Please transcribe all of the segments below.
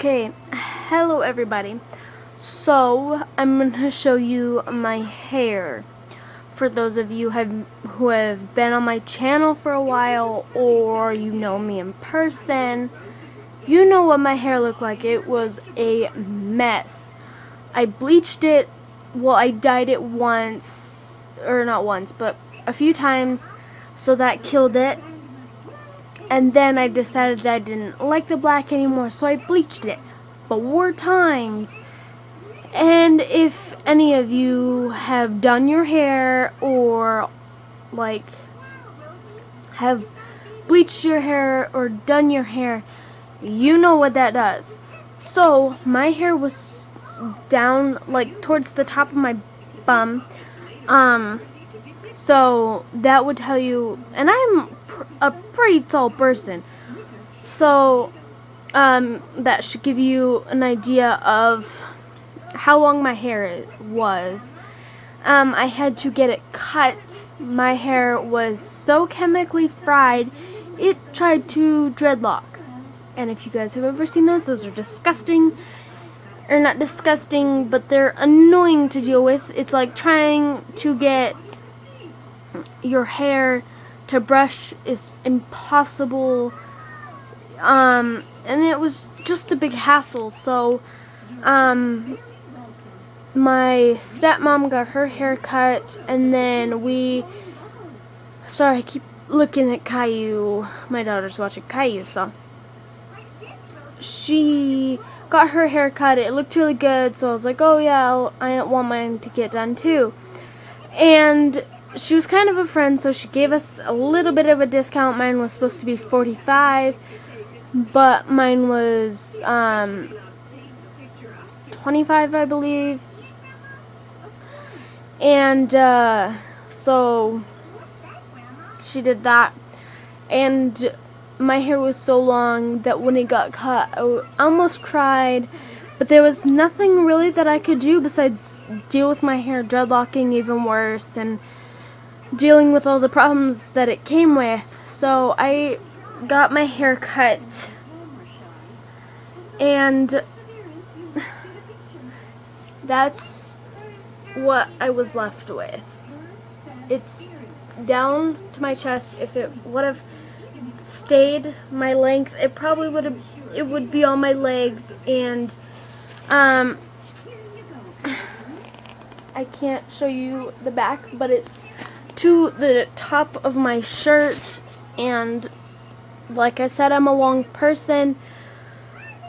Okay, hello everybody. So, I'm going to show you my hair. For those of you who have been on my channel for a while, or you know me in person, you know what my hair looked like. It was a mess. I bleached it, well, I dyed it once, or not once, but a few times, so that killed it. And then I decided that I didn't like the black anymore, so I bleached it 4 times. And if any of you have done your hair or like have bleached your hair or done your hair, you know what that does. So my hair was down like towards the top of my bum. So that would tell you, and I'm a pretty tall person, so that should give you an idea of how long my hair was. I had to get it cut. My hair was so chemically fried, it tried to dreadlock. And if you guys have ever seen those are disgusting. Or not disgusting, but they're annoying to deal with. It's like trying to get your hair to brush is impossible. And it was just a big hassle. So, my stepmom got her hair cut, and then sorry, I keep looking at Caillou. My daughter's watching Caillou, so she got her hair cut. It looked really good, so I was like, oh yeah, I want mine to get done too. And she was kind of a friend, so she gave us a little bit of a discount. Mine was supposed to be $45, but mine was $25, I believe. And so she did that, and my hair was so long that when it got cut, I almost cried, but there was nothing really that I could do besides deal with my hair dreadlocking even worse and dealing with all the problems that it came with. So I got my hair cut, and that's what I was left with. It's down to my chest. If it would have stayed my length, it probably would be on my legs, and I can't show you the back, but it's to the top of my shirt. And like I said, I'm a long person,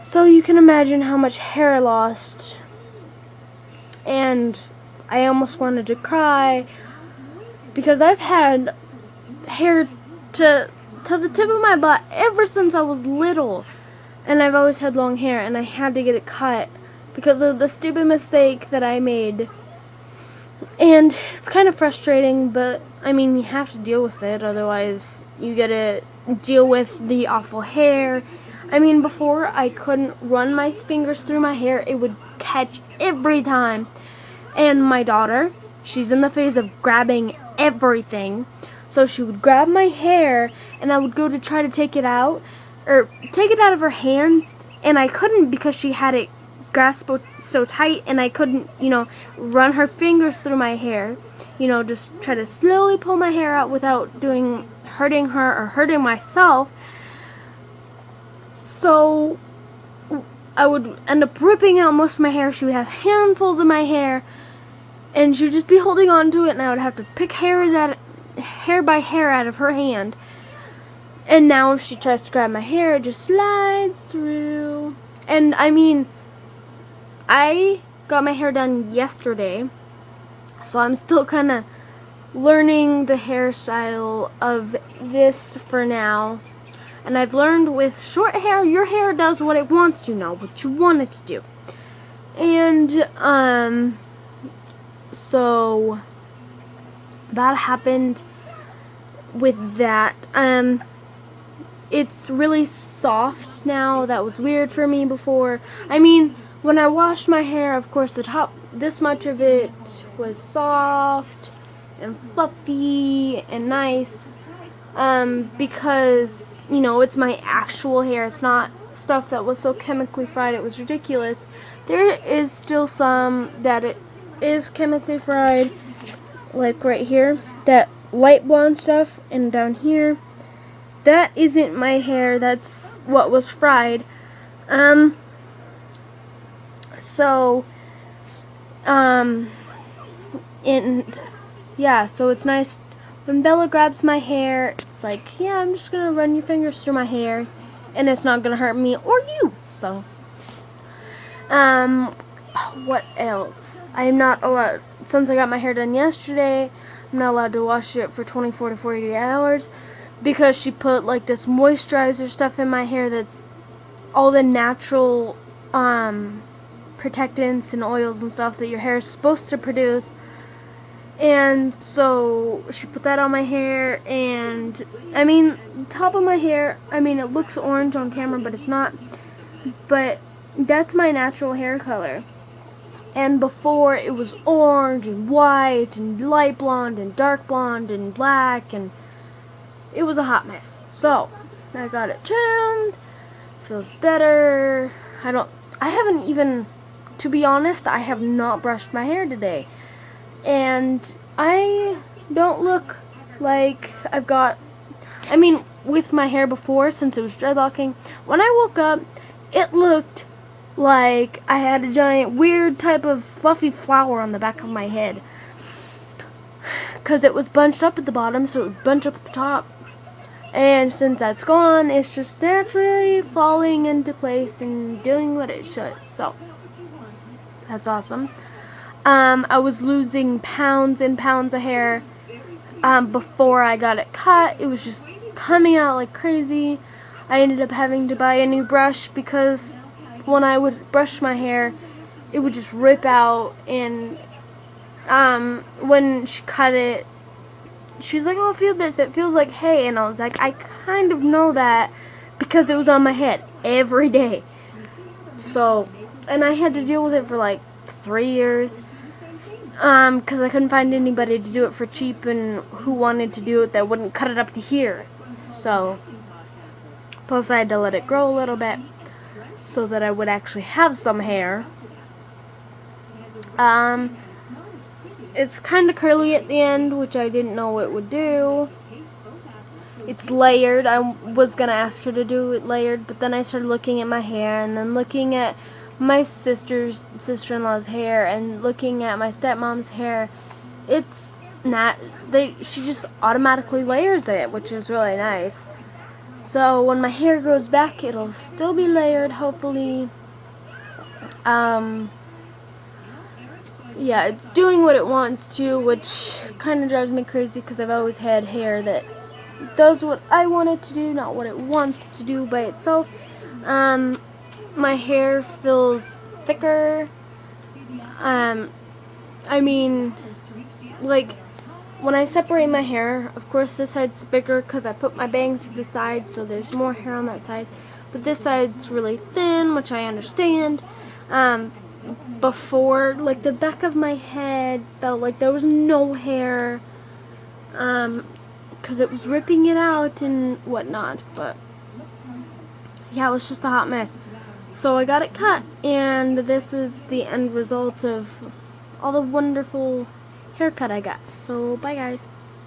so you can imagine how much hair I lost. And I almost wanted to cry because I've had hair to the tip of my butt ever since I was little, and I've always had long hair, and I had to get it cut because of the stupid mistake that I made. And it's kind of frustrating, but I mean, you have to deal with it, otherwise you gotta deal with the awful hair. I mean, before I couldn't run my fingers through my hair, it would catch every time. And my daughter, she's in the phase of grabbing everything, so she would grab my hair, and I would go to try to take it out, or take it out of her hands, and I couldn't because she had it grasped so tight, and I couldn't, run her fingers through my hair, just try to slowly pull my hair out without hurting her or hurting myself. So I would end up ripping out most of my hair. She would have handfuls of my hair, and she would just be holding on to it, and I would have to pick hair by hair out of her hand. And now if she tries to grab my hair, it just slides through. And I mean, I got my hair done yesterday, so I'm still kind of learning the hairstyle of this for now. And I've learned with short hair, your hair does what it wants to know, what you want it to do. And so that happened with that. It's really soft now. That was weird for me before. I mean, when I washed my hair, of course, this much of it was soft and fluffy and nice, because, it's my actual hair. It's not stuff that was so chemically fried it was ridiculous. There is still some that it is chemically fried, like right here, that light blonde stuff, and down here. That isn't my hair, that's what was fried. So, and yeah, so it's nice when Bella grabs my hair, it's like, yeah, I'm just gonna run your fingers through my hair, and it's not gonna hurt me or you. So, what else? I am not allowed, since I got my hair done yesterday, I'm not allowed to wash it for 24 to 48 hours because she put like this moisturizer stuff in my hair that's all the natural protectants and oils and stuff that your hair is supposed to produce. And so she put that on my hair, and I mean, top of my hair, I mean, it looks orange on camera, but it's not. But that's my natural hair color. And before, it was orange and white and light blonde and dark blonde and black, and it was a hot mess. So I got it trimmed. Feels better. I haven't even, to be honest, I have not brushed my hair today. And I don't look like I've got, I mean, with my hair before, since it was dreadlocking, when I woke up, it looked like I had a giant weird type of fluffy flower on the back of my head. Because it was bunched up at the bottom, so it would bunch up at the top. And since that's gone, it's just naturally falling into place and doing what it should. So, that's awesome. I was losing pounds and pounds of hair before I got it cut. It was just coming out like crazy. I ended up having to buy a new brush because when I would brush my hair, it would just rip out. And when she cut it, she's like, "Oh, feel this. It feels like hay." And I was like, "I kind of know that because it was on my head every day." So, and I had to deal with it for like 3 years. Because I couldn't find anybody to do it for cheap and who wanted to do it that wouldn't cut it up to here. So, plus I had to let it grow a little bit so that I would actually have some hair. It's kind of curly at the end, which I didn't know it would do. It's layered. I was going to ask her to do it layered, but then I started looking at my hair and then looking at my sister-in-law's hair and looking at my stepmom's hair. It's not, she just automatically layers it, which is really nice. So when my hair grows back, it'll still be layered, hopefully. Yeah, it's doing what it wants to, which kind of drives me crazy because I've always had hair that does what I want it to do, not what it wants to do by itself. My hair feels thicker. I mean, like, when I separate my hair, of course this side's bigger because I put my bangs to the side, so there's more hair on that side. But this side's really thin, which I understand. Before, like, the back of my head felt like there was no hair, because it was ripping it out and whatnot. But yeah, it was just a hot mess. So I got it cut, and this is the end result of all the wonderful haircut I got. So bye guys.